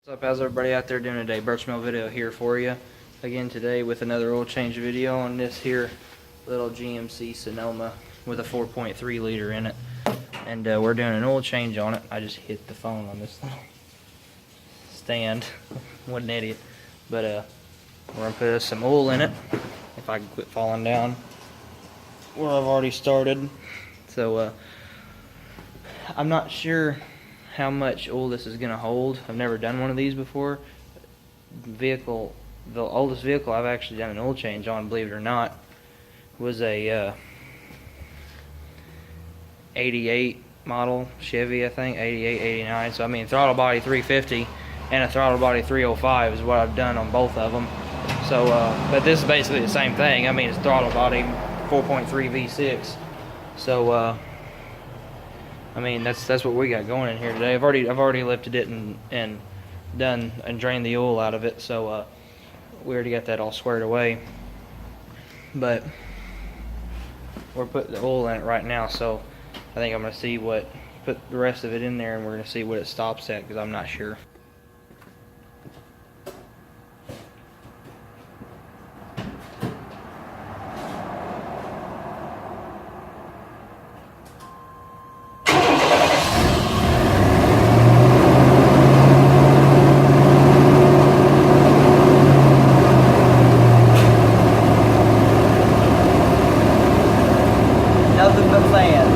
What's up, how's everybody out there doing today? Birchmill video here for you again today with another oil change video on this here little GMC Sonoma with a 4.3 liter in it, and we're doing an oil change on it. I just hit the phone on this little stand. What an idiot. But we're gonna put some oil in it if I can quit falling down where I've already started. So I'm not sure how much oil this is gonna hold. I've never done one of these before. The oldest vehicle I've actually done an oil change on, believe it or not, was a 88 model Chevy, I think, 88, 89. So I mean, throttle body 350 and a throttle body 305 is what I've done on both of them. So, but this is basically the same thing. I mean, it's throttle body 4.3 V6. So, I mean, that's what we got going in here today. I've already lifted it and done and drained the oil out of it, so we already got that all squared away. But we're putting the oil in it right now, so I think I'm gonna put the rest of it in there, and we're gonna see what it stops at, because I'm not sure. Nothing but fan.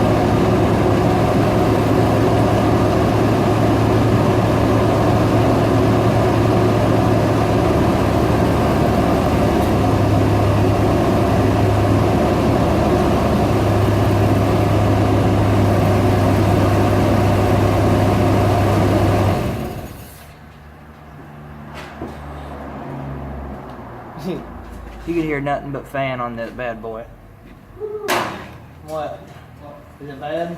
You can hear nothing but fan on that bad boy. What? Is it bad?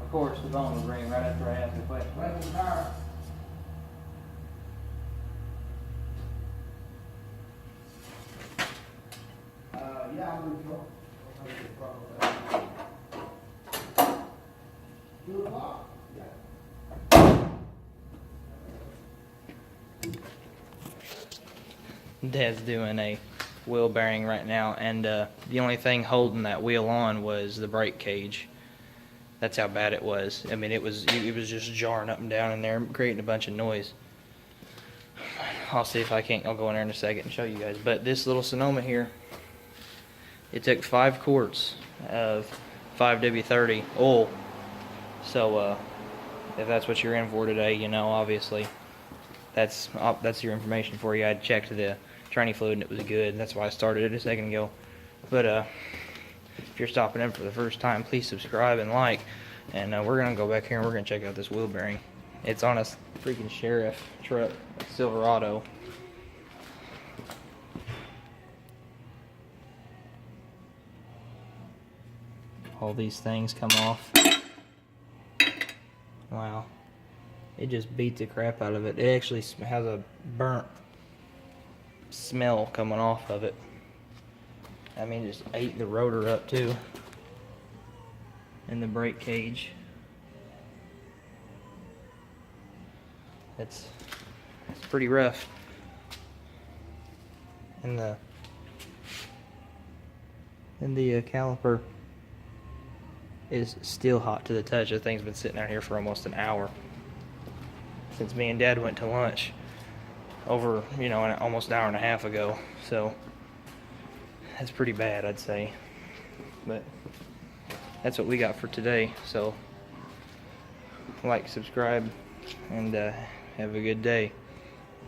Of course, the phone was ringing right after I asked the question. Yeah, I'm going to go. 2 o'clock? Yeah. Dad's doing a wheel bearing right now, and the only thing holding that wheel on was the brake cage. That's how bad it was. I mean, it was just jarring up and down in there, creating a bunch of noise. I'll see if I can't. I'll go in there in a second and show you guys. But this little Sonoma here, it took 5 quarts of 5W30 oil. So if that's what you're in for today, you know, obviously that's your information for you. I checked the training fluid and it was good. That's why I started it a second ago. But if you're stopping in for the first time, please subscribe and like. And we're gonna go back here and we're gonna check out this wheel bearing. It's on a freaking sheriff truck, Silverado. All these things come off. Wow. It just beat the crap out of it. It actually has a burnt smell coming off of it. I mean, it just ate the rotor up too. And the brake cage. It's pretty rough. And the caliper is still hot to the touch. The thing's been sitting out here for almost an hour since me and Dad went to lunch over, you know, almost an hour and a half ago. So that's pretty bad, I'd say. But that's what we got for today. So like, subscribe, and have a good day.